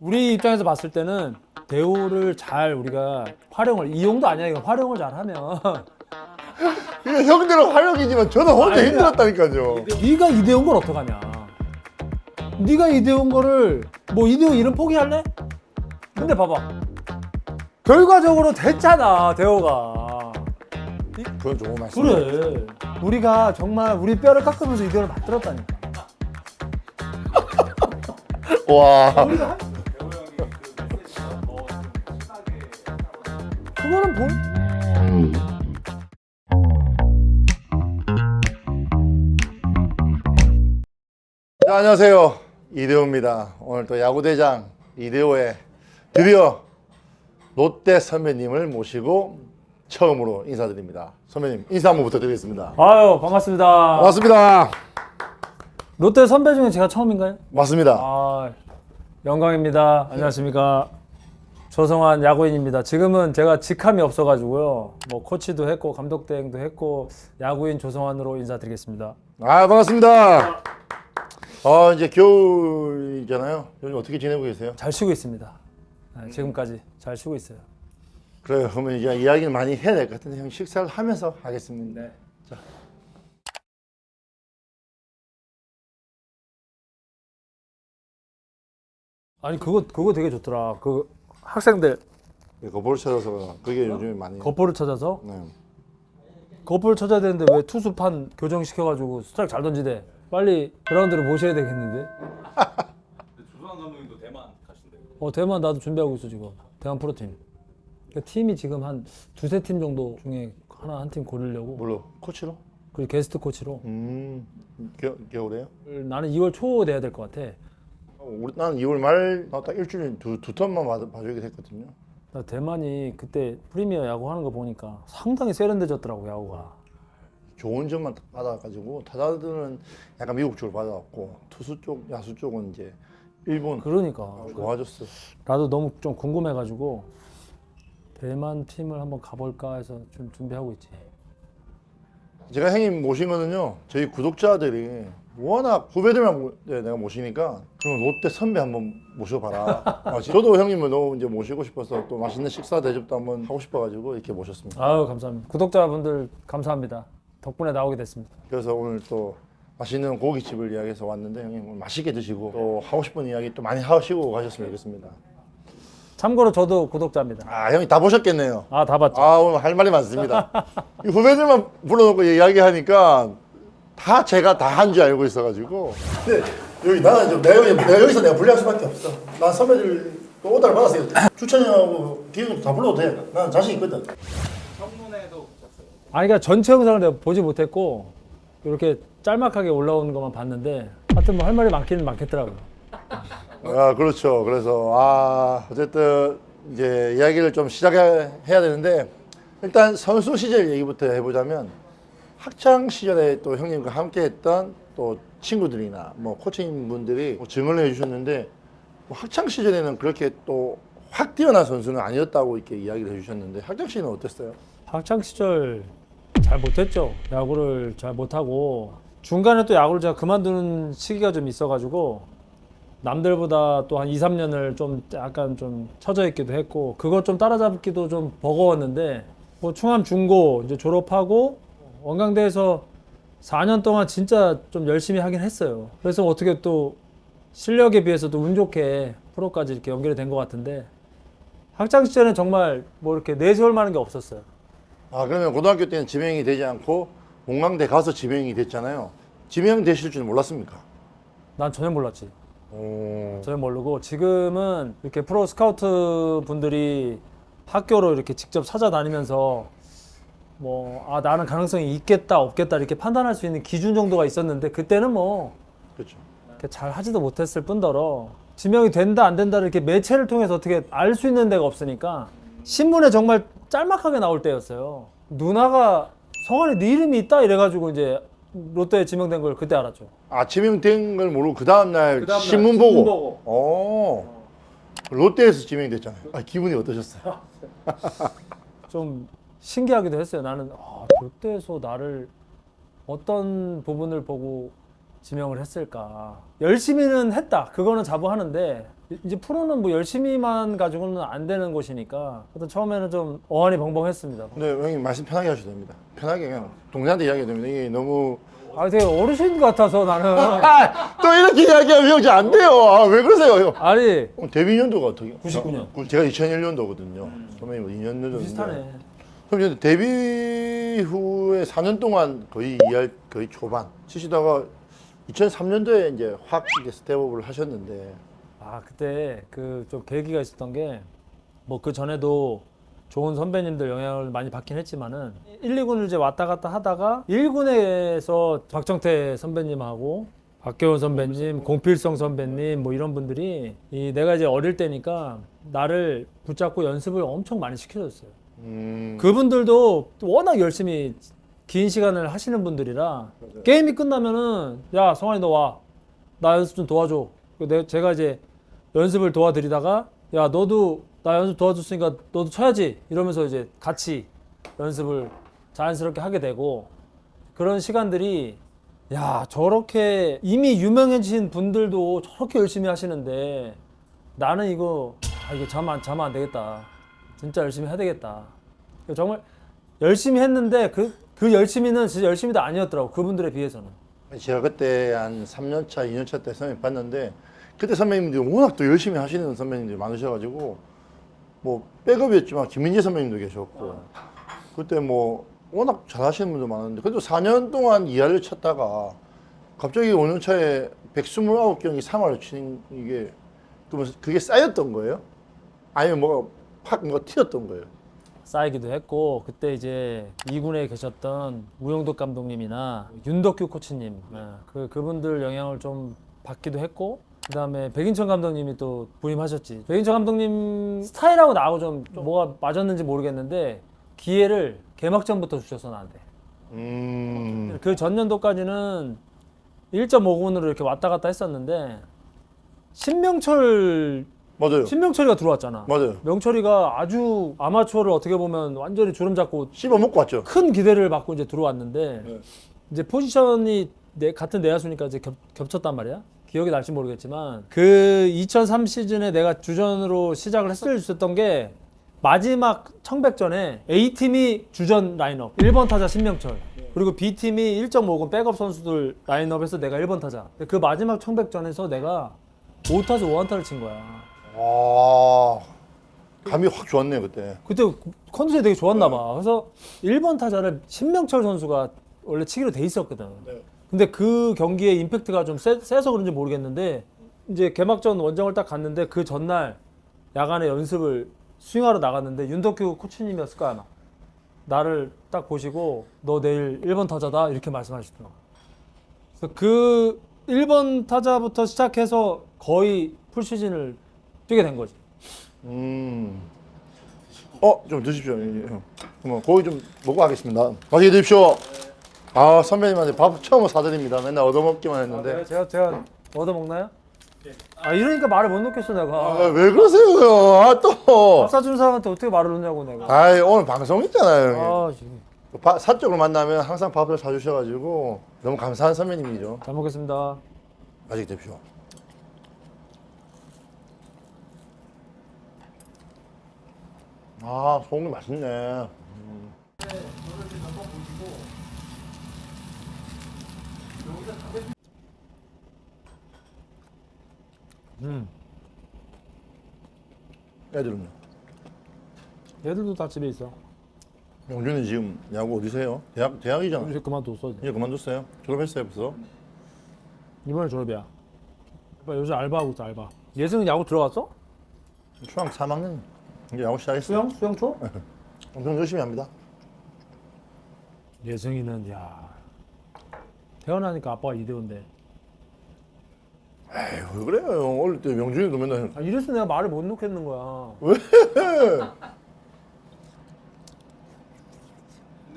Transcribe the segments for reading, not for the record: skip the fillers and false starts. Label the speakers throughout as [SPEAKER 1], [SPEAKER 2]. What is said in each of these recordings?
[SPEAKER 1] 우리 입장에서 봤을 때는 대우를 잘 우리가 활용을 이용도 아니야 이거 활용을 잘하면
[SPEAKER 2] 이게 형들은 활력이지만 저는 혼자
[SPEAKER 1] 아니야.
[SPEAKER 2] 힘들었다니까요.
[SPEAKER 1] 네가 이대훈 걸 어떡하냐? 네가 이대훈 거를 뭐 이대훈 이름 포기할래? 근데 봐봐 결과적으로 됐잖아 대호가.
[SPEAKER 2] 그건 좋은 말씀.
[SPEAKER 1] 그래 우리가 정말 우리 뼈를 깎으면서 이대훈을 만들었다니까.
[SPEAKER 2] 와.
[SPEAKER 1] 그거는 본
[SPEAKER 2] 자, 안녕하세요. 이대호입니다. 오늘 또 야구대장 이대호의 드디어 롯데 선배님을 모시고 처음으로 인사드립니다. 선배님 인사 한번 부탁드리겠습니다.
[SPEAKER 1] 아유 반갑습니다.
[SPEAKER 2] 반갑습니다.
[SPEAKER 1] 롯데 선배 중에 제가 처음인가요?
[SPEAKER 2] 맞습니다.
[SPEAKER 1] 아 영광입니다. 안녕하십니까. 조성환 야구인입니다. 지금은 제가 직함이 없어가지고요. 뭐 코치도 했고 감독 대행도 했고 야구인 조성환으로 인사드리겠습니다.
[SPEAKER 2] 아, 반갑습니다. 이제 겨울이잖아요. 요즘 어떻게 지내고 계세요?
[SPEAKER 1] 잘 쉬고 있습니다. 네, 지금까지 잘 쉬고 있어요.
[SPEAKER 2] 그래요. 그러면 이제 이야기를 많이 해야 될 것 같은데 형 식사를 하면서 하겠습니다.
[SPEAKER 1] 네.
[SPEAKER 2] 자.
[SPEAKER 1] 아니 그거 되게 좋더라. 그 학생들
[SPEAKER 2] 거볼 찾아서 그게 요즘에 많이.
[SPEAKER 1] 거포를 찾아서
[SPEAKER 2] 네.
[SPEAKER 1] 거포를 찾아야 되는데 왜 투수판 교정시켜가지고 스트라이크 잘 던지대. 빨리 그라운드를 모셔야 되겠는데.
[SPEAKER 3] 조성환 감독님도 대만 가신대요.
[SPEAKER 1] 대만 나도 준비하고 있어 지금. 대만 프로팀. 그러니까 팀이 지금 한 두세 팀 정도 중에 하나 한 팀 고르려고.
[SPEAKER 2] 뭘로? 코치로?
[SPEAKER 1] 그리고 게스트 코치로.
[SPEAKER 2] 겨울에요?
[SPEAKER 1] 나는 2월 초 돼야 될 것 같아.
[SPEAKER 2] 나는 2월 말 딱 일주일에 두 턴만 봐주기로 했거든요.
[SPEAKER 1] 나 대만이 그때 프리미어 야구 하는 거 보니까 상당히 세련돼졌더라고 야구가.
[SPEAKER 2] 좋은 점만 딱 받아가지고 타자들은 약간 미국 쪽으로 받아갖고 투수 쪽, 야수 쪽은 이제 일본
[SPEAKER 1] 그러니까
[SPEAKER 2] 좋아졌어.
[SPEAKER 1] 나도 너무 좀 궁금해가지고 대만 팀을 한번 가볼까 해서 좀 준비하고 있지.
[SPEAKER 2] 제가 형님 모신 거는요, 저희 구독자들이 워낙 후배들만 내가 모시니까 그럼 롯데 선배 한번 모셔봐라. 저도 형님을 너무 이제 모시고 싶어서 또 맛있는 식사 대접도 한번 하고 싶어가지고 이렇게 모셨습니다.
[SPEAKER 1] 아유 감사합니다. 구독자분들 감사합니다. 덕분에 나오게 됐습니다.
[SPEAKER 2] 그래서 오늘 또 맛있는 고깃집을 이야기해서 왔는데 형님 오늘 맛있게 드시고 또 하고 싶은 이야기 또 많이 하시고 가셨으면 좋겠습니다.
[SPEAKER 1] 참고로 저도 구독자입니다.
[SPEAKER 2] 아, 형이 다 보셨겠네요.
[SPEAKER 1] 아 다 봤죠.
[SPEAKER 2] 아, 오늘 할 말이 많습니다. 이 후배들만 불러놓고 이야기하니까 다 제가 다 한 줄 알고 있어가지고. 근데 여기 나는 좀 내가 여기서 내가 불리할 수밖에 없어. 난 선배들 또 오다를 받았어요. 주천이하고 기획도 다 불러도 돼. 난 자신 있거든.
[SPEAKER 3] 청문회도 붙였어요.
[SPEAKER 1] 아니 그러니까 전체 영상을 내가 보지 못했고 이렇게 짤막하게 올라오는 것만 봤는데 하여튼 뭐 할 말이 많기는 많겠더라고요.
[SPEAKER 2] 아, 그렇죠. 그래서 어쨌든 이제 이야기를 좀 시작해야 되는데 일단 선수 시절 얘기부터 해보자면 학창 시절에 또 형님과 함께했던 또 친구들이나 뭐 코치님 분들이 증언을 해주셨는데 뭐 학창 시절에는 그렇게 또 확 뛰어난 선수는 아니었다고 이렇게 이야기를 해주셨는데 학창 시절은 어땠어요?
[SPEAKER 1] 학창 시절 잘 못했죠. 야구를 잘 못하고 중간에 또 야구를 제가 그만두는 시기가 좀 있어가지고 남들보다 또 한 2, 3년을 좀 약간 좀 처져 있기도 했고 그것 좀 따라잡기도 좀 버거웠는데 뭐 충암 중고 이제 졸업하고 원광대에서 4년 동안 진짜 좀 열심히 하긴 했어요. 그래서 어떻게 또 실력에 비해서도 운 좋게 프로까지 이렇게 연결이 된 것 같은데 학창 시절에는 정말 뭐 이렇게 내세울 만한 게 없었어요.
[SPEAKER 2] 아, 그러면 고등학교 때는 지명이 되지 않고 공강대 가서 지명이 됐잖아요. 지명 되실 줄 몰랐습니까?
[SPEAKER 1] 난 전혀 몰랐지.
[SPEAKER 2] 오.
[SPEAKER 1] 전혀 모르고 지금은 이렇게 프로 스카우트 분들이 학교로 이렇게 직접 찾아다니면서 뭐 나는 가능성이 있겠다 없겠다 이렇게 판단할 수 있는 기준 정도가 있었는데 그때는 뭐
[SPEAKER 2] 그렇죠.
[SPEAKER 1] 이렇게 잘 하지도 못했을 뿐더러 지명이 된다 안 된다를 이렇게 매체를 통해서 어떻게 알 수 있는 데가 없으니까 신문에 정말 짤막하게 나올 때였어요. 누나가 성환이 네 이름이 있다 이래가지고 이제 롯데에 지명된 걸 그때 알았죠.
[SPEAKER 2] 아, 지명된 걸 모르고 그 다음날
[SPEAKER 1] 그 다음날
[SPEAKER 2] 신문
[SPEAKER 1] 신문
[SPEAKER 2] 보고.
[SPEAKER 1] 보고.
[SPEAKER 2] 롯데에서 지명됐잖아요. 기분이 어떠셨어요?
[SPEAKER 1] 좀 신기하기도 했어요. 나는 롯데에서 나를 어떤 부분을 보고 지명을 했을까. 열심히는 했다. 그거는 자부하는데 이제 프로는 뭐 열심히만 가지고는 안 되는 곳이니까 하여튼 처음에는 좀 어안이 벙벙했습니다.
[SPEAKER 2] 근데 형님 말씀 편하게 하셔도 됩니다. 편하게 그냥 동생한테 이야기해도 됩니다. 이게 너무
[SPEAKER 1] 아 되게 어르신 같아서 나는
[SPEAKER 2] 또 이렇게 이야기하면 형 이제 안 돼요. 아, 왜 그러세요, 형?
[SPEAKER 1] 아니
[SPEAKER 2] 데뷔 년도가 어떻게?
[SPEAKER 1] 99년.
[SPEAKER 2] 제가 2001년도거든요. 선배님 2년 늦었는데.
[SPEAKER 1] 비슷하네.
[SPEAKER 2] 그럼 이제 데뷔 후에 4년 동안 거의 거의 초반 치시다가 2003년도에 이제 확 이제 스텝업을 하셨는데.
[SPEAKER 1] 아 그때 그 좀 계기가 있었던 게 뭐 그 전에도 좋은 선배님들 영향을 많이 받긴 했지만은 1, 2군을 이제 왔다 갔다 하다가 1군에서 박정태 선배님하고 박계원 선배님, 공필성 선배님 뭐 이런 분들이 내가 이제 어릴 때니까 나를 붙잡고 연습을 엄청 많이 시켜줬어요. 그분들도 제가 열심히 긴 시간을 하시는 분들이라 게임이 끝나면은 야 성환이 너 와, 나 연습 좀 도와줘. 제가 이제 연습을 도와드리다가 야 너도 나 연습 도와줬으니까 너도 쳐야지 이러면서 이제 같이 연습을 자연스럽게 하게 되고 그런 시간들이 야 저렇게 이미 유명해진 분들도 저렇게 열심히 하시는데 나는 이거 자면 안 되겠다. 진짜 열심히 해야 되겠다. 정말 열심히 했는데 그 열심히는 진짜 열심히도 아니었더라고 그분들에 비해서는.
[SPEAKER 2] 제가 그때 한 3년차, 2년차 때 선배님 봤는데 그때 선배님들이 워낙 또 열심히 하시는 선배님들이 많으셔가지고 뭐 백업이었지만 김민재 선배님도 계셨고 그때 뭐 워낙 잘하시는 분도 많은데 그래도 4년 동안 2할을 쳤다가 갑자기 5년 차에 129경기 3할을 치는 이게 그러면 그게 쌓였던 거예요? 아니면 뭐가 팍 뭐가 튀었던 거예요?
[SPEAKER 1] 쌓이기도 했고 그때 이제 2군에 계셨던 우영덕 감독님이나 윤덕규 코치님 그분들 영향을 좀 받기도 했고 그다음에 백인천 감독님이 또 부임하셨지. 백인천 감독님 스타일하고 나하고 좀 뭐가 맞았는지 모르겠는데 기회를 개막전부터 주셔서 나한테. 그 전년도까지는 1.5군으로 이렇게 왔다 갔다 했었는데
[SPEAKER 2] 맞아요.
[SPEAKER 1] 신명철이가 들어왔잖아.
[SPEAKER 2] 맞아요.
[SPEAKER 1] 명철이가 아주 아마추어를 어떻게 보면 완전히 주름 잡고
[SPEAKER 2] 씹어먹고 왔죠.
[SPEAKER 1] 큰 기대를 받고 이제 들어왔는데
[SPEAKER 2] 네.
[SPEAKER 1] 이제 포지션이 같은 내야수니까 이제 겹쳤단 말이야. 기억이 날지 모르겠지만 그 2003 시즌에 내가 주전으로 시작을 했었던 게 마지막 청백전에 A팀이 주전 라인업 1번 타자 신명철 그리고 B팀이 1.5군 백업 선수들 라인업에서 내가 1번 타자. 그 마지막 청백전에서 내가 5타수 5안타를 친 거야.
[SPEAKER 2] 와, 감이 확 좋았네요 그때.
[SPEAKER 1] 그때 컨디션이 되게 좋았나 봐. 그래서 1번 타자를 신명철 선수가 원래 치기로 돼 있었거든. 근데 그 경기에 임팩트가 좀 세서 그런지 모르겠는데 이제 개막전 원정을 딱 갔는데 그 전날 야간에 연습을 스윙하러 나갔는데 윤덕규 코치님이었을 거야 아마. 나를 딱 보시고 너 내일 1번 타자다 이렇게 말씀하시더라고. 그래서 그 1번 타자부터 시작해서 거의 풀시즌을 뛰게 된 거지.
[SPEAKER 2] 좀 드십시오. 형. 그럼 고기 좀 먹고 가겠습니다. 맛있게 드십시오. 아, 선배님한테 밥 처음 사드립니다. 맨날 얻어먹기만 했는데.
[SPEAKER 1] 제가 얻어 먹나요? 아 이러니까 말을 못 놓겠어 내가.
[SPEAKER 2] 아, 왜 그러세요, 형? 아, 또.
[SPEAKER 1] 밥 사준 사람한테 어떻게 말을 놓냐고 내가.
[SPEAKER 2] 아이, 오늘 방송 있잖아요, 형님.
[SPEAKER 1] 아 지금
[SPEAKER 2] 사적으로 만나면 항상 밥을 사주셔가지고 너무 감사한 선배님이죠.
[SPEAKER 1] 잘 먹겠습니다.
[SPEAKER 2] 맛있게 드십시오. 아, 소고기 맛있네. 애들은요?
[SPEAKER 1] 얘들도 다 집에 있어.
[SPEAKER 2] 영준이 지금 야구 어디서 해요? 대학이잖아.
[SPEAKER 1] 이제 그만뒀어.
[SPEAKER 2] 이제 그만뒀어요? 졸업했어요 벌써?
[SPEAKER 1] 이번에 졸업이야. 오빠 요즘 알바하고 있어 알바. 예승은 야구 들어갔어?
[SPEAKER 2] 초등학교 3학년 이제 야구 시작했어요.
[SPEAKER 1] 수영 초?
[SPEAKER 2] 엄청 열심히 합니다.
[SPEAKER 1] 예승이는 야 태어나니까 아빠가 이대호인데.
[SPEAKER 2] 에이 왜 그래요 형. 어릴 때 명준이도 맨날
[SPEAKER 1] 아 이래서 내가 말을 못 놓겠는 거야.
[SPEAKER 3] 근데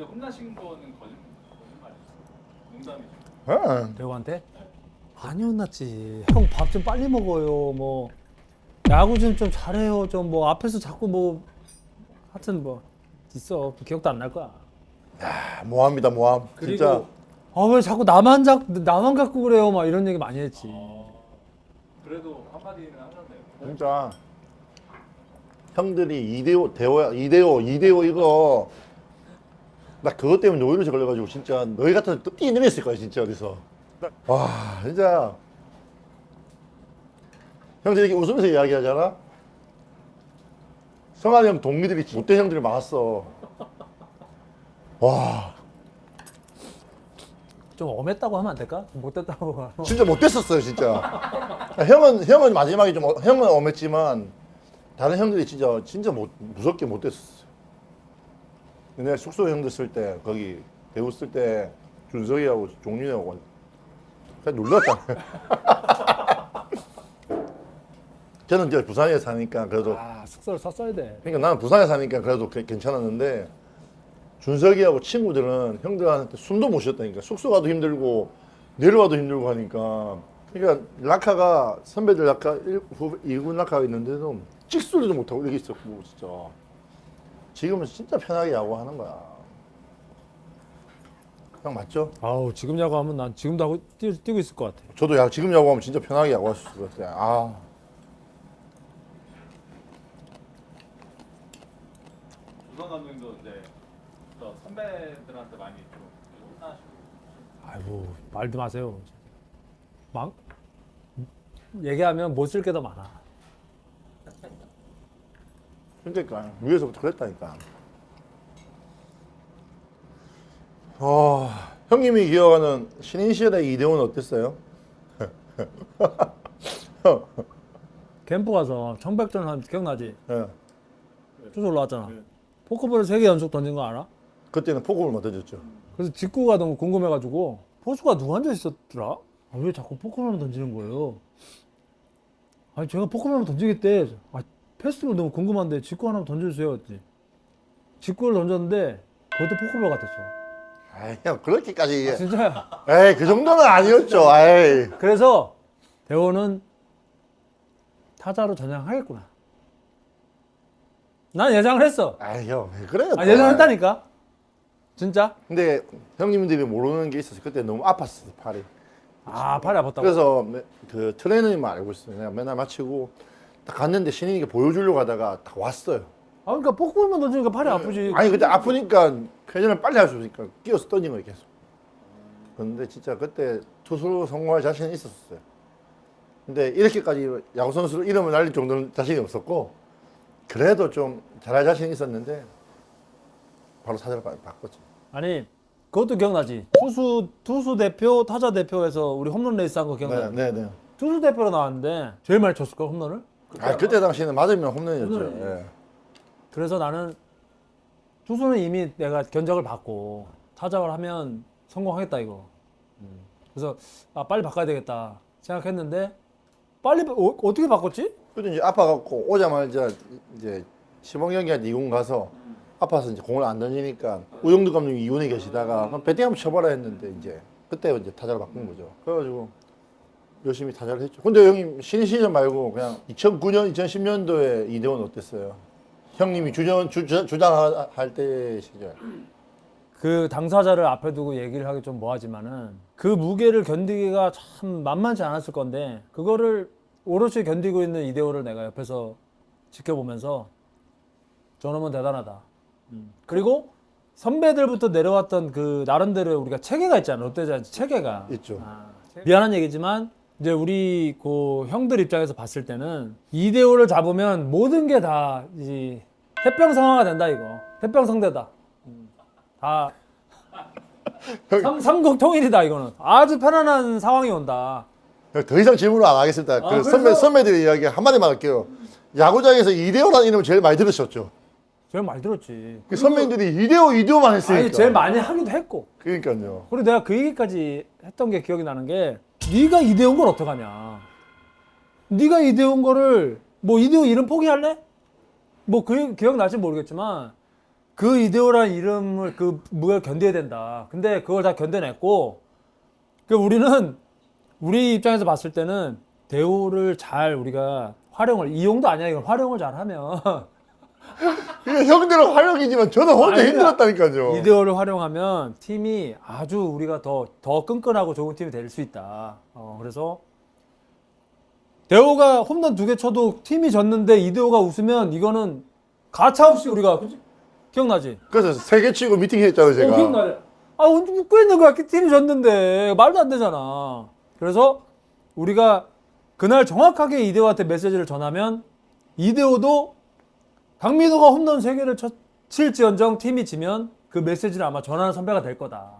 [SPEAKER 3] 혼나신 거는 거짓말이었어요. 농담이죠.
[SPEAKER 1] 대호한테? 많이 혼났지. 형 밥 좀 빨리 먹어요. 뭐 야구 좀 잘해요. 좀 뭐 앞에서 자꾸 뭐 하여튼 뭐 있어. 기억도 안 날 거야.
[SPEAKER 2] 모함이다 모함. 진짜
[SPEAKER 1] 아 왜 자꾸 나만 갖고 그래요. 막 이런 얘기 많이 했지.
[SPEAKER 3] 그래도 한마디는 하셨네요.
[SPEAKER 2] 진짜 형들이 2대5 대호야 2대5 이거 나 그것 때문에 노이로제 걸려가지고 진짜 너희 같은 또 뛰어내렸을 거야 진짜 어디서 와 진짜 형들 이렇게 웃으면서 이야기하잖아 성환이 형 동기들이 못된 형들이 많았어 와
[SPEAKER 1] 좀 엄했다고 하면 안 될까? 못됐다고 하면.
[SPEAKER 2] 진짜 못됐었어요 진짜 형은 마지막에 좀 형은 엄했지만 다른 형들이 진짜 무섭게 못됐었어요 근데 숙소 형들 쓸 때 거기 배우 쓸 때 준석이하고 종윤이하고 그냥 놀랐잖아요 저는 이제 부산에 사니까 그래도
[SPEAKER 1] 아 숙소를 썼어야 돼.
[SPEAKER 2] 그러니까 나는 부산에 사니까 그래도 괜찮았는데 준석이하고 친구들은 형들한테 숨도 못 쉬었다니까 숙소 가도 힘들고 내려와도 힘들고 하니까 그러니까 라카가 선배들 라카 2군 라카가 있는데도 찍소리도 못하고 이렇게 있었고 진짜 지금은 진짜 편하게 야구하는 거야 형 맞죠?
[SPEAKER 1] 아우 지금 야구하면 난 지금도 하고 뛰고 있을 것 같아.
[SPEAKER 2] 저도 지금 야구하면 진짜 편하게 야구할 수 있을 것 같아요 아
[SPEAKER 3] 조선 감독님도 이제 저 선배들한테 많이 좀 혼나시고
[SPEAKER 1] 아이고 말도 마세요. 막 얘기하면 못 쓸 게 더 많아.
[SPEAKER 2] 그러니까 위에서부터 그랬다니까 형님이 기억하는 신인 시절의 이대호는 어땠어요?
[SPEAKER 1] 캠프 가서 청백전 한 기억나지?
[SPEAKER 2] 예.
[SPEAKER 1] 투수 올라왔잖아. 포크볼을 3개 연속 던진 거 알아?
[SPEAKER 2] 그때는 포크볼 못 던졌죠.
[SPEAKER 1] 그래서 직구가 너무 궁금해가지고 포수가 누구 앉아 있었더라? 아, 왜 자꾸 포크볼만 던지는 거예요? 아니 제가 포크볼만 던지겠대. 아, 패스트볼 너무 궁금한데 직구 하나 던져주세요 했지. 직구를 던졌는데 그것도 포크볼 같았어.
[SPEAKER 2] 아이, 형 그렇게까지
[SPEAKER 1] 아, 진짜야.
[SPEAKER 2] 에이 그 정도는 아니었죠. 에이.
[SPEAKER 1] 그래서 대호는 타자로 전향하겠구나. 난 예상을 했어.
[SPEAKER 2] 아이 형왜 그래요?
[SPEAKER 1] 아, 예상했다니까. 진짜?
[SPEAKER 2] 근데 형님들이 모르는 게 있었어. 그때 너무 아팠어 팔이.
[SPEAKER 1] 아 팔이 아팠다고?
[SPEAKER 2] 그래서 그 트레이너님만 알고 있어요. 내가 맨날 마치고 딱 갔는데 신인이가 보여주려고 하다가 다 왔어요.
[SPEAKER 1] 아 그러니까 포크볼만 던지니까 팔이 아프지.
[SPEAKER 2] 아니 그때 아프니까 회전을 빨리 할 수 있으니까 끼어서 던진 거예요 계속. 근데 진짜 그때 투수로 성공할 자신이 있었어요. 근데 이렇게까지 야구 선수로 이름을 날릴 정도는 자신이 없었고 그래도 좀 잘할 자신이 있었는데 바로 타자를 바꿨지.
[SPEAKER 1] 아니 그것도 기억나지? 투수 대표, 타자 대표에서 우리 홈런 레이스 한 거 기억나?
[SPEAKER 2] 네.
[SPEAKER 1] 투수 대표로 나왔는데 제일 많이 쳤을 걸 홈런을?
[SPEAKER 2] 아 그때 당시에는 맞으면 홈런이었죠. 예.
[SPEAKER 1] 그래서 나는 투수는 이미 내가 견적을 받고 타작을 하면 성공하겠다 이거. 그래서 아 빨리 바꿔야 되겠다 생각했는데 빨리 어떻게 바꿨지?
[SPEAKER 2] 그래도 이제 아파갖고 오자마자 이제 시범 경기한테 2군 가서 아파서 이제 공을 안 던지니까 우영두 감독이 2군에 계시다가 그럼 배팅 한번 쳐봐라 했는데 이제 그때 이제 타자를 바꾼 거죠. 그래가지고 열심히 타자를 했죠. 근데 형님 신인 시절 말고 그냥 2009년, 2010년도에 이대원 어땠어요? 형님이 주장할 때 시절.
[SPEAKER 1] 그 당사자를 앞에 두고 얘기를 하기 좀 뭐하지만은 그 무게를 견디기가 참 만만치 않았을 건데 그거를 오롯이 견디고 있는 이대호를 내가 옆에서 지켜보면서 저놈은 대단하다. 그리고 선배들부터 내려왔던 그 나름대로의 우리가 체계가 있잖아. 롯데자이언츠 체계가
[SPEAKER 2] 있죠.
[SPEAKER 1] 미안한 얘기지만 이제 우리 그 형들 입장에서 봤을 때는 이대호를 잡으면 모든 게 다 태평성화가 된다 이거. 태평성대다. 다 삼국 통일이다 이거는. 아주 편안한 상황이 온다.
[SPEAKER 2] 더 이상 질문을 안 하겠습니다. 그 선배들의 이야기 한마디만 할게요. 야구장에서 이대호라는 이름을 제일 많이 들으셨죠?
[SPEAKER 1] 제일 많이 들었지.
[SPEAKER 2] 그 선배들이 이대호만 했으니까.
[SPEAKER 1] 아니 제일 많이 하기도 했고.
[SPEAKER 2] 그러니까요.
[SPEAKER 1] 그리고 내가 그 얘기까지 했던 게 기억이 나는 게 네가 이대호인 걸 어떡하냐. 네가 이대호인 거를 뭐 이대호 이름 포기할래? 뭐 그 기억날지 모르겠지만 그 이대호라는 이름을 그 무게를 견뎌야 된다. 근데 그걸 다 견뎌냈고 그 우리는 우리 입장에서 봤을 때는 대호를 잘 우리가 활용을 이용도 아니야 이건 활용을 잘하면
[SPEAKER 2] 이게 형들은 활용이지만 저는 혼자
[SPEAKER 1] 아니,
[SPEAKER 2] 힘들었다니까요.
[SPEAKER 1] 이대호를 활용하면 팀이 아주 우리가 더 끈끈하고 좋은 팀이 될 수 있다. 그래서 대호가 홈런 2개 쳐도 팀이 졌는데 이대호가 웃으면 이거는 가차없이 우리가 그치? 기억나지?
[SPEAKER 2] 그래서 3개 치고 미팅 했잖아요, 제가.
[SPEAKER 1] 기억나요. 아 언제 웃고 있는 거야? 팀이 졌는데 말도 안 되잖아. 그래서 우리가 그날 정확하게 이대호한테 메시지를 전하면 이대호도 강민호가 홈런 3개를 칠지언정 팀이 지면 그 메시지를 아마 전하는 선배가 될 거다.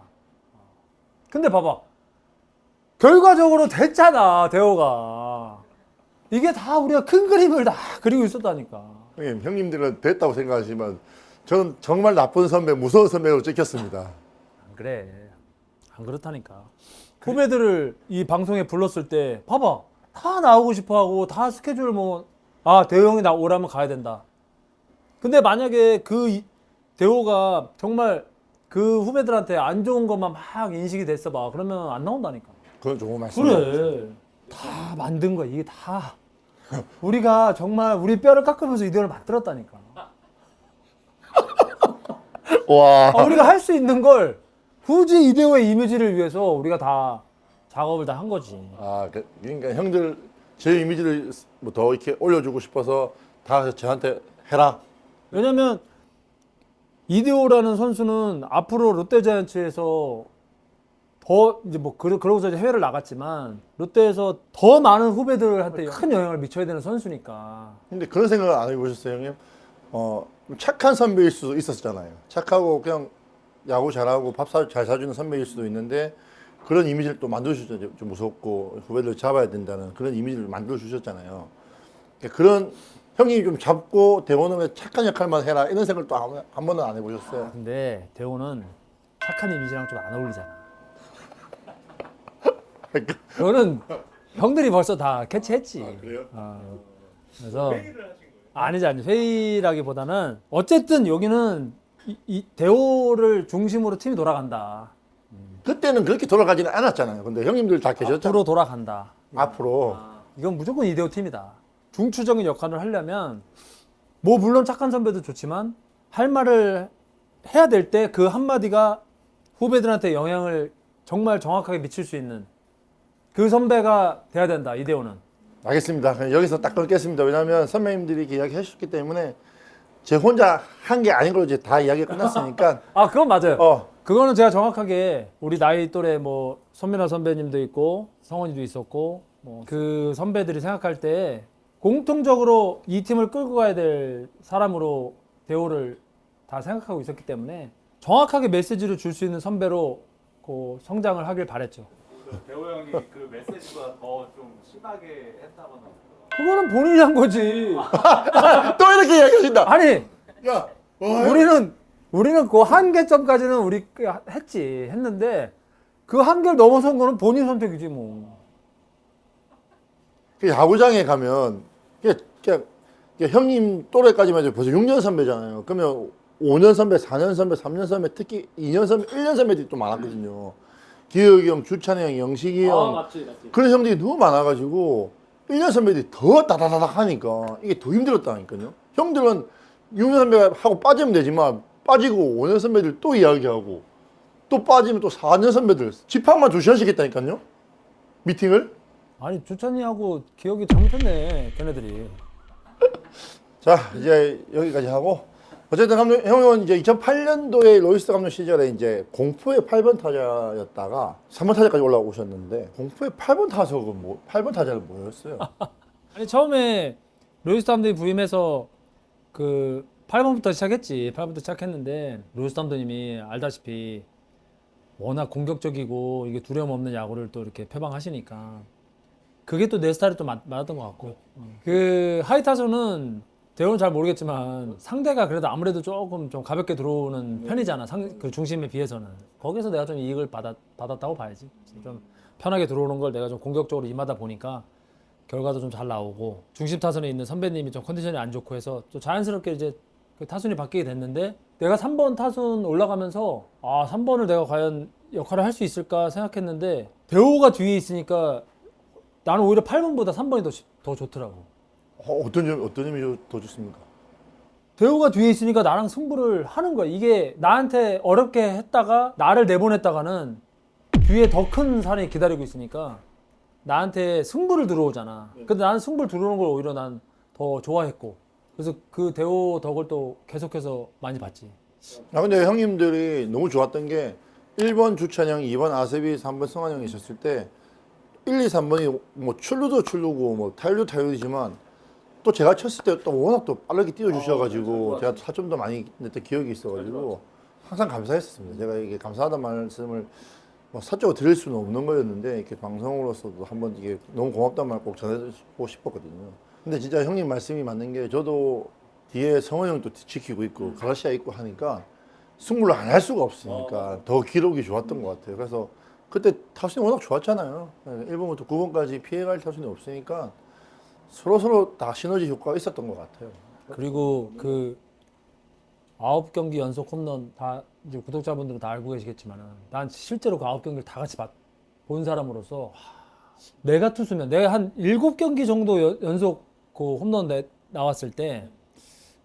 [SPEAKER 1] 근데 봐봐. 결과적으로 됐잖아, 대호가. 이게 다 우리가 큰 그림을 다 그리고 있었다니까.
[SPEAKER 2] 형님들은 됐다고 생각하시지만 저는 정말 나쁜 선배, 무서운 선배로 찍혔습니다.
[SPEAKER 1] 안 그래. 안 그렇다니까. 후배들을 이 방송에 불렀을 때 봐봐. 다 나오고 싶어하고 다 스케줄 대호 형이 나 오라면 가야 된다. 근데 만약에 대호가 정말 그 후배들한테 안 좋은 것만 막 인식이 됐어 봐. 그러면 안 나온다니까.
[SPEAKER 2] 그건 좋은 말씀이에요.
[SPEAKER 1] 그래. 다 만든 거야. 이게 다. 우리가 정말 우리 뼈를 깎으면서 이대호를 만들었다니까.
[SPEAKER 2] 와.
[SPEAKER 1] 우리가 할 수 있는 걸 굳이 이대호의 이미지를 위해서 우리가 다 작업을 다 한 거지.
[SPEAKER 2] 그러니까 형들 제 이미지를 뭐 더 이렇게 올려주고 싶어서 다 저한테 해라.
[SPEAKER 1] 왜냐면 이대호라는 선수는 앞으로 롯데자이언츠에서 더 이제 그러고서 이제 해외를 나갔지만 롯데에서 더 많은 후배들한테 큰 영향을 미쳐야 되는 선수니까.
[SPEAKER 2] 근데 그런 생각을 안 해보셨어요, 형님? 착한 선배일 수도 있었잖아요. 착하고 그냥 야구 잘하고 밥 잘 사주는 선배일 수도 있는데 그런 이미지를 또 만들어주셨죠. 좀 무섭고 후배들 잡아야 된다는 그런 이미지를 만들어주셨잖아요. 그러니까 그런 형님이 좀 잡고 대호는 착한 역할만 해라 이런 생각을 또 한 번은 안 해보셨어요.
[SPEAKER 1] 근데 대호는 착한 이미지랑 좀 안 어울리잖아. 그거는 형들이 벌써 다 캐치했지.
[SPEAKER 2] 그래요?
[SPEAKER 1] 그래서
[SPEAKER 3] 회의를 하신 거예요?
[SPEAKER 1] 아니지 회의라기보다는 어쨌든 여기는 이 대호를 중심으로 팀이 돌아간다.
[SPEAKER 2] 그때는 그렇게 돌아가지는 않았잖아요. 근데 형님들 다 계셨잖아요.
[SPEAKER 1] 앞으로 돌아간다.
[SPEAKER 2] 앞으로.
[SPEAKER 1] 이건 무조건 이대호 팀이다. 중추적인 역할을 하려면 물론 착한 선배도 좋지만 할 말을 해야 될 때 그 한마디가 후배들한테 영향을 정말 정확하게 미칠 수 있는 그 선배가 돼야 된다. 이대호는.
[SPEAKER 2] 알겠습니다. 그냥 여기서 딱 끊겠습니다. 왜냐하면 선배님들이 이렇게 이야기 해주셨기 때문에 제 혼자 한 게 아닌 걸로 이제 다 이야기가 끝났으니까
[SPEAKER 1] 그건 맞아요.
[SPEAKER 2] 어,
[SPEAKER 1] 그거는 제가 정확하게 우리 나이 또래 손민아 선배님도 있고 성원이도 있었고 그 선배들이 생각할 때 공통적으로 이 팀을 끌고 가야 될 사람으로 대호를 다 생각하고 있었기 때문에 정확하게 메시지를 줄 수 있는 선배로 성장을 하길 바랬죠.
[SPEAKER 3] 대호 형이 그 메시지보다 더 좀 심하게 했다거나.
[SPEAKER 1] 그거는 본인이 한 거지.
[SPEAKER 2] 또 이렇게 이야기하신다.
[SPEAKER 1] 아니
[SPEAKER 2] 야,
[SPEAKER 1] 우리는 그 한계점까지는 우리 했는데 그 한계를 넘어선 거는 본인 선택이지 뭐.
[SPEAKER 2] 그 야구장에 가면 그냥 형님 또래까지만 해도 벌써 6년 선배잖아요. 그러면 5년 선배, 4년 선배, 3년 선배, 특히 2년 선배, 1년 선배들이 또 많았거든요. 기혁이 형, 주찬이 형, 영식이 형.
[SPEAKER 1] 맞지.
[SPEAKER 2] 그런 형들이 너무 많아가지고 1년 선배들이 더 다다다닥 하니까 이게 더 힘들었다니까요. 형들은 6년 선배가 하고 빠지면 되지만 빠지고 5년 선배들 또 이야기하고 또 빠지면 또 4년 선배들 집합만 2시간씩 했다니까요. 미팅을.
[SPEAKER 1] 아니 주찬이하고 기억이 잘못했네 걔네들이.
[SPEAKER 2] 자 이제 여기까지 하고 어쨌든 형은 이제 2008년도에 로이스 감독 시절에 이제 공포의 8번 타자였다가 3번 타자까지 올라오셨는데 공포의 8번 타석은 8번 타자는 뭐였어요?
[SPEAKER 1] 아니 처음에 로이스 감독이 부임해서 그 8번부터 시작했지. 8번부터 시작했는데 로이스 감독님이 알다시피 워낙 공격적이고 이게 두려움 없는 야구를 또 이렇게 표방하시니까 그게 또 내 스타일이 또 맞았던 것 같고 그 하이 타선은 대호는 잘 모르겠지만 상대가 그래도 아무래도 조금 좀 가볍게 들어오는 편이잖아. 그 중심에 비해서는. 거기서 내가 좀 이익을 받았다고 봐야지. 좀 편하게 들어오는 걸 내가 좀 공격적으로 임하다 보니까 결과도 좀 잘 나오고 중심 타선에 있는 선배님이 좀 컨디션이 안 좋고 해서 또 자연스럽게 이제 그 타순이 바뀌게 됐는데 내가 3번 타순 올라가면서 3번을 내가 과연 역할을 할 수 있을까 생각했는데 대호가 뒤에 있으니까 나는 오히려 8번보다 3번이 더 좋더라고.
[SPEAKER 2] 어떤 점이 더 좋습니까?
[SPEAKER 1] 대호가 뒤에 있으니까 나랑 승부를 하는 거야. 이게 나한테 어렵게 했다가 나를 내보냈다가는 뒤에 더 큰 산이 기다리고 있으니까 나한테 승부를 들어오잖아. 근데 나는 승부를 들어오는 걸 오히려 난 더 좋아했고. 그래서 그 대호 덕을 또 계속해서 많이 봤지.
[SPEAKER 2] 아 근데 형님들이 너무 좋았던 게 1번 주찬형, 2번 아세비, 3번 성환형이 있었을 때 1, 2, 3번이 뭐 출루도 출루고 뭐 타율도 타율이지만 또 제가 쳤을 때 또 워낙 또 빠르게 뛰어주셔가지고 제가 타점도 많이 냈던 기억이 있어가지고 항상 감사했었습니다. 제가 이게 감사하다는 말씀을 뭐 사적으로 드릴 수는 없는 거였는데 이렇게 방송으로서도 한번 이게 너무 고맙다는 말 꼭 전해주고 싶었거든요. 근데 진짜 형님 말씀이 맞는 게 저도 뒤에 성원 형도 지키고 있고 가라시아 있고 하니까 승부를 안 할 수가 없으니까 더 기록이 좋았던 것 같아요. 그래서 그때 타순이 워낙 좋았잖아요. 1번부터 9번까지 피해갈 타순이 없으니까 서로 다 시너지 효과가 있었던 것 같아요.
[SPEAKER 1] 그리고 그 9경기 연속 홈런 다 이제 구독자분들은 다 알고 계시겠지만은 난 실제로 그 9경기를 다 같이 본 사람으로서 내가 투수면 내가 한 7경기 정도 연속 그 홈런 나왔을 때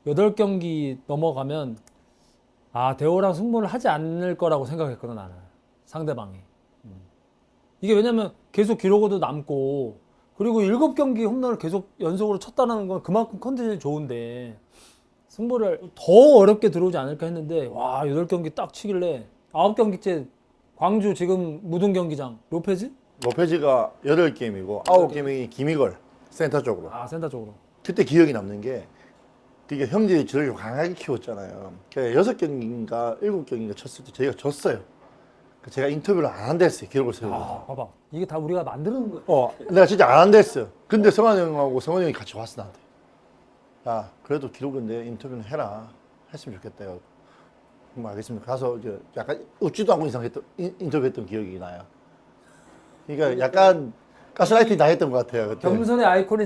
[SPEAKER 1] 8경기 넘어가면 아 대호랑 승부를 하지 않을 거라고 생각했거든 나는 상대방이. 이게 왜냐면 계속 기록으로도 남고 그리고 7경기 홈런을 계속 연속으로 쳤다는 건 그만큼 컨디션이 좋은데 승부를 더 어렵게 들어오지 않을까 했는데 와 8경기 딱 치길래 9경기째 광주 지금 무등 경기장 로페즈?
[SPEAKER 2] 로페즈가 8게임이고 9게임이 김희걸 센터 쪽으로.
[SPEAKER 1] 아 센터 쪽으로.
[SPEAKER 2] 그때 기억이 남는 게 그게 형들이 저를 강하게 키웠잖아요. 그러니까 6경기인가 7경기인가 쳤을 때 저희가 졌어요. 제가 인터뷰를 안 한다 했어요. 기록을 세우고.
[SPEAKER 1] 아 봐봐 이게 다 우리가 만드는 거야.
[SPEAKER 2] 내가 진짜 안 한다 했어요. 근데 성환 형하고 성원이 형이 같이 왔어 나한테. 야 그래도 기록인데 인터뷰는 해라. 했으면 좋겠다. 알겠습니다. 가서 이제 약간 웃지도 않고 인터뷰했던 기억이 나요. 그러니까 약간 가스라이팅 당했던 것 같아요. 그때.
[SPEAKER 1] 겸손의 아이콘이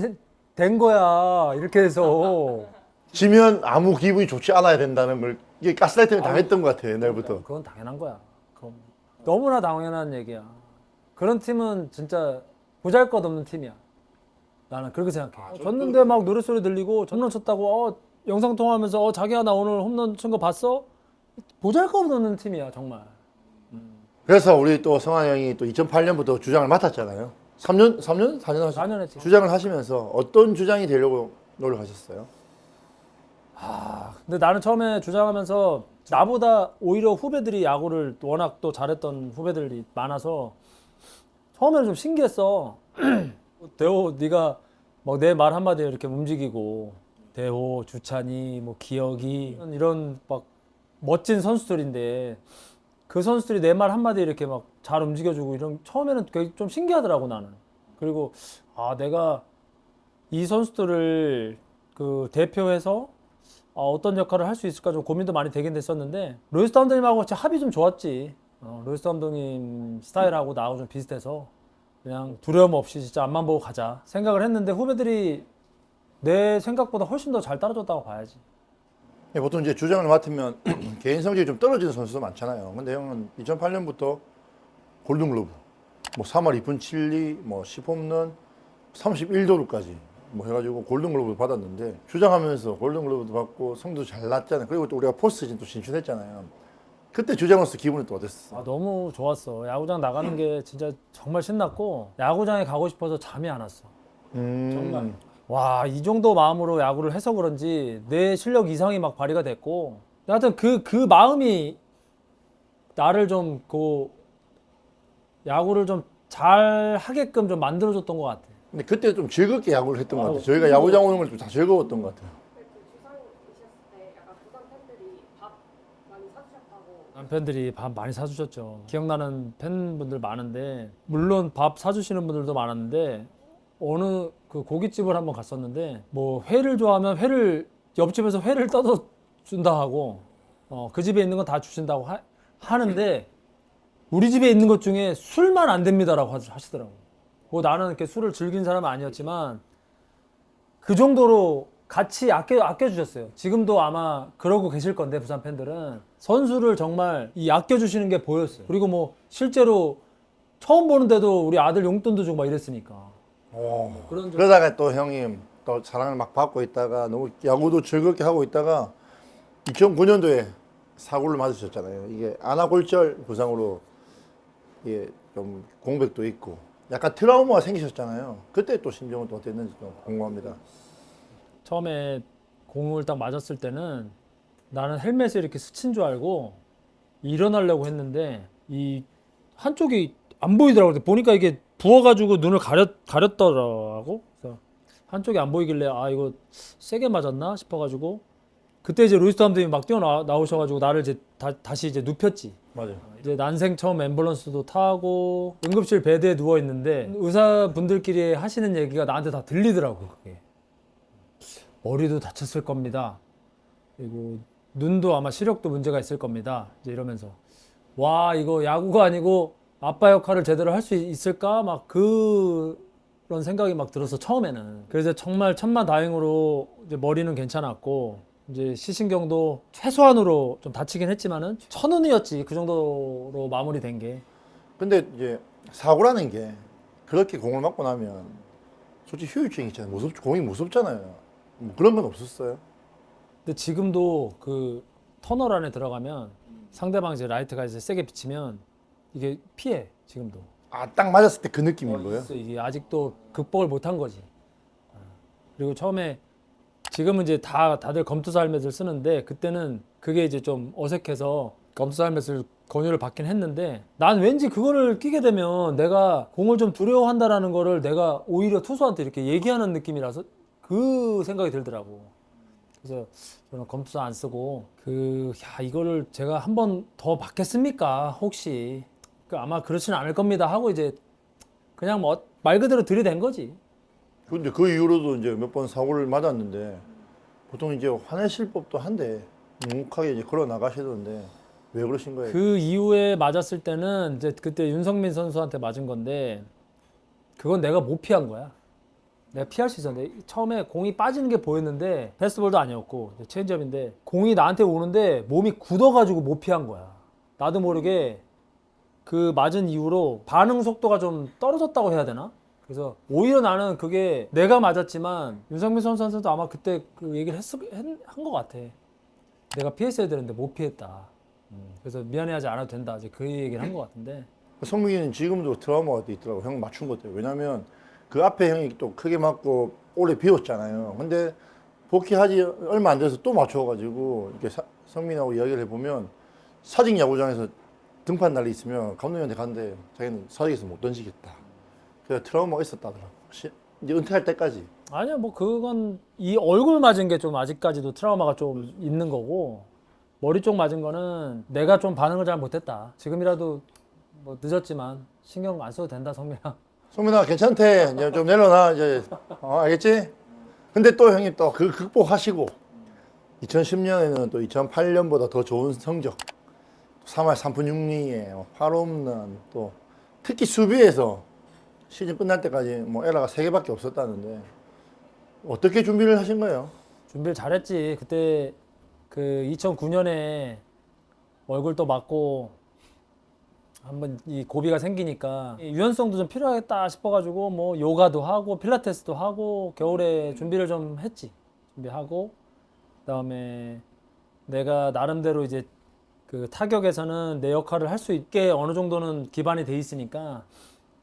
[SPEAKER 1] 된 거야 이렇게 해서.
[SPEAKER 2] 지면 아무 기분이 좋지 않아야 된다는 걸 이게 가스라이팅을 당했던 것 같아요. 옛날부터.
[SPEAKER 1] 그건 당연한 거야. 그럼 너무나 당연한 얘기야. 그런 팀은 진짜 보잘것없는 팀이야. 나는 그렇게 생각해. 졌는데 막 노랫소리 들리고 홈런 쳤다고 영상 통화하면서 자기야 나 오늘 홈런 친 거 봤어? 보잘것없는 팀이야 정말.
[SPEAKER 2] 그래서 우리 또 성환 형이 또 2008년부터 주장을 맡았잖아요. 3년 4년
[SPEAKER 1] 4년 했지.
[SPEAKER 2] 주장을 하시면서 어떤 주장이 되려고 노력하셨어요?
[SPEAKER 1] 근데 나는 처음에 주장하면서 나보다 오히려 후배들이 야구를 워낙 또 잘했던 후배들이 많아서 처음에는 좀 신기했어. 대호 네가 막 내 말 한마디에 이렇게 움직이고 대호, 주찬이, 뭐 기혁이 이런 막 멋진 선수들인데 그 선수들이 내 말 한마디에 이렇게 막 잘 움직여주고 이런 처음에는 되게 좀 신기하더라고 나는. 그리고 내가 이 선수들을 그 대표해서 어떤 역할을 할 수 있을까 좀 고민도 많이 되긴 됐었는데 로이스 감독님하고 진짜 합이 좀 좋았지. 로이스 감독님 스타일하고 나하고 좀 비슷해서 그냥 두려움 없이 진짜 앞만 보고 가자 생각을 했는데 후배들이 내 생각보다 훨씬 더 잘 따라줬다고 봐야지.
[SPEAKER 2] 보통 이제 주장을 맡으면 개인 성적이 좀 떨어지는 선수도 많잖아요. 근데 형은 2008년부터 골든글러브, 뭐 3할 2푼 7리, 뭐 10홈런, 31도루까지 뭐 해가지고 골든글러브도 받았는데 주장하면서 골든글러브도 받고 성도 잘 났잖아요. 그리고 또 우리가 포스트진 또 진출했잖아요. 그때 주장으로서 기분이 또 어땠어?
[SPEAKER 1] 너무 좋았어. 야구장 나가는 게 진짜 정말 신났고 야구장에 가고 싶어서 잠이 안 왔어. 정말. 와, 이 정도 마음으로 야구를 해서 그런지 내 실력 이상이 막 발휘가 됐고 하여튼 그 마음이 나를 좀 야구를 좀 잘 하게끔 좀 만들어줬던 것 같아.
[SPEAKER 2] 근데 그때 좀 즐겁게 야구를 했던 것 같아요. 저희가 야구장 오는 걸 좀 다 즐거웠던 것 같아요.
[SPEAKER 4] 주상이셨을 때 약간 부산 팬들이 밥 많이 사주셨다고.
[SPEAKER 1] 팬들이 밥 많이 사주셨죠. 기억나는 팬분들 많은데 물론 밥 사주시는 분들도 많았는데 어느 그 고깃집을 한번 갔었는데 뭐 회를 좋아하면 회를 옆집에서 회를 떠서 준다 하고 그 집에 있는 건 다 주신다고 하는데 우리 집에 있는 것 중에 술만 안 됩니다라고 하시더라고. 뭐 나는 이렇게 술을 즐긴 사람은 아니었지만 그 정도로 같이 아껴주셨어요. 지금도 아마 그러고 계실 건데 부산 팬들은 선수를 정말 아껴주시는 게 보였어요. 그리고 뭐 실제로 처음 보는데도 우리 아들 용돈도 주고 막 이랬으니까.
[SPEAKER 2] 그러다가 또 형님 또 사랑을 막 받고 있다가 너무 야구도 즐겁게 하고 있다가 2009년도에 사고를 맞으셨잖아요. 이게 안아골절 부상으로 이게 좀 공백도 있고 약간 트라우마가 생기셨잖아요. 그때 또 심정은 또 어땠는지 또 궁금합니다.
[SPEAKER 1] 처음에 공을 딱 맞았을 때는 나는 헬멧에 이렇게 스친 줄 알고 일어나려고 했는데 이 한쪽이 안 보이더라고요. 보니까 이게 부어가지고 눈을 가렸더라고. 그래서 한쪽이 안 보이길래 아 이거 세게 맞았나 싶어가지고 그때 이제 루이스 감독이 막 뛰어나오셔가지고 나를 이제 다시 이제 눕혔지.
[SPEAKER 2] 맞아요.
[SPEAKER 1] 이제 난생 처음 앰뷸런스도 타고 응급실 베드에 누워 있는데 의사분들끼리 하시는 얘기가 나한테 다 들리더라고. 그게 머리도 다쳤을 겁니다. 그리고 눈도 아마 시력도 문제가 있을 겁니다. 이제 이러면서 와 이거 야구가 아니고 아빠 역할을 제대로 할 수 있을까 막 그런 생각이 막 들어서 처음에는 그래서 정말 천만다행으로 이제 머리는 괜찮았고 이제 시신경도 최소한으로 좀 다치긴 했지만은 천운이었지 그 정도로 마무리된 게.
[SPEAKER 2] 근데 이제 사고라는 게 그렇게 공을 맞고 나면 솔직히 후유증이 있잖아요. 공이 무섭잖아요. 뭐 그런 건 없었어요.
[SPEAKER 1] 근데 지금도 그 터널 안에 들어가면 상대방 이제 라이트가 이제 세게 비치면 이게 피해 지금도.
[SPEAKER 2] 아, 딱 맞았을 때 그 느낌인 거예요?
[SPEAKER 1] 있어, 이게 아직도 극복을 못한 거지. 그리고 처음에 지금은 이제 다들 검투사 헬멧을 쓰는데 그때는 그게 이제 좀 어색해서 검투사 헬멧을 권유를 받긴 했는데 난 왠지 그거를 끼게 되면 내가 공을 좀 두려워한다라는 거를 내가 오히려 투수한테 이렇게 얘기하는 느낌이라서 그 생각이 들더라고. 그래서 저는 검투사 안 쓰고 이거를 제가 한 번 더 받겠습니까? 혹시 아마 그렇지는 않을 겁니다 하고 이제 그냥 뭐 말 그대로 들이댄 거지.
[SPEAKER 2] 근데 그 이후로도 이제 몇 번 사고를 맞았는데 보통 이제 화내실 법도 한데 묵묵하게 이제 걸어 나가시던데 왜 그러신 거예요?
[SPEAKER 1] 그 이후에 맞았을 때는 이제 그때 윤성민 선수한테 맞은 건데 그건 내가 못 피한 거야. 내가 피할 수 있었는데 처음에 공이 빠지는 게 보였는데 패스트볼도 아니었고 체인지업인데 공이 나한테 오는데 몸이 굳어가지고 못 피한 거야. 나도 모르게 그 맞은 이후로 반응 속도가 좀 떨어졌다고 해야 되나? 그래서 오히려 나는 그게 내가 맞았지만 윤성민 선수한테도 아마 그때 그 얘기를 한 것 같아. 내가 피했어야 되는데 못 피했다. 그래서 미안해하지 않아도 된다. 이제 그 얘기를 한 것 같은데.
[SPEAKER 2] 성민이는 지금도 트라우마가 있더라고. 형 맞춘 것 같아요. 왜냐면 그 앞에 형이 또 크게 맞고 오래 비웠잖아요. 근데 복귀하지 얼마 안 돼서 또 맞춰가지고 이렇게 성민하고 이야기를 해보면 사직 야구장에서 등판 날이 있으면 감독님한테 갔는데 자기는 사직에서 못 던지겠다. 그래서 트라우마가 있었다더라고. 이제 은퇴할 때까지.
[SPEAKER 1] 아니야, 뭐 그건 이 얼굴 맞은 게 좀 아직까지도 트라우마가 좀 있는 거고 머리 쪽 맞은 거는 내가 좀 반응을 잘 못했다. 지금이라도 뭐 늦었지만 신경 안 써도 된다, 성민아.
[SPEAKER 2] 성민아 괜찮대. 이제 좀 내려놔. 이제 알겠지? 근데 또 형님 또 그 극복하시고 2010년에는 또 2008년보다 더 좋은 성적 3할 3푼 6리에 8홈런 또 특히 수비에서 시즌 끝날 때까지 뭐 에러가 3개밖에 없었다는데 어떻게 준비를 하신 거예요?
[SPEAKER 1] 준비를 잘했지. 그때 그 2009년에 얼굴도 맞고 한번 이 고비가 생기니까 유연성도 좀 필요하겠다 싶어가지고 뭐 요가도 하고 필라테스도 하고 겨울에 준비를 좀 했지. 준비하고 그다음에 내가 나름대로 이제 그 타격에서는 내 역할을 할 수 있게 어느 정도는 기반이 돼 있으니까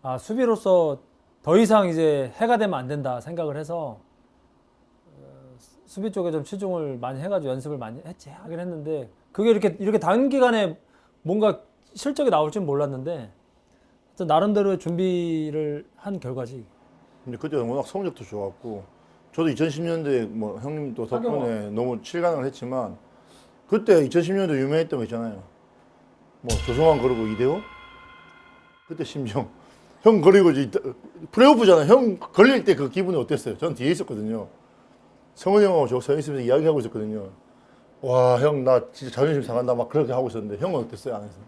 [SPEAKER 1] 아 수비로서 더 이상 이제 해가 되면 안 된다 생각을 해서 수비 쪽에 좀 치중을 많이 해가지고 연습을 많이 하긴 했는데 그게 이렇게 단기간에 뭔가 실적이 나올 줄 몰랐는데 하여튼 나름대로의 준비를 한 결과지.
[SPEAKER 2] 근데 그때 워낙 성적도 좋았고 저도 2010년도에 뭐 형님도 덕분에 너무 7강을 했지만 그때 2010년도 유명했던 거 있잖아요. 뭐 조성환 거르고 이대호? 그때 심정 형 거리고 이제 플레이오프잖아요. 형 걸릴 때 그 기분이 어땠어요? 전 뒤에 있었거든요. 성훈이 형하고 저 서 있으면서 이야기하고 있었거든요. 와, 형 나 진짜 자존심 상한다 막 그렇게 하고 있었는데 형은 어땠어요 안에서?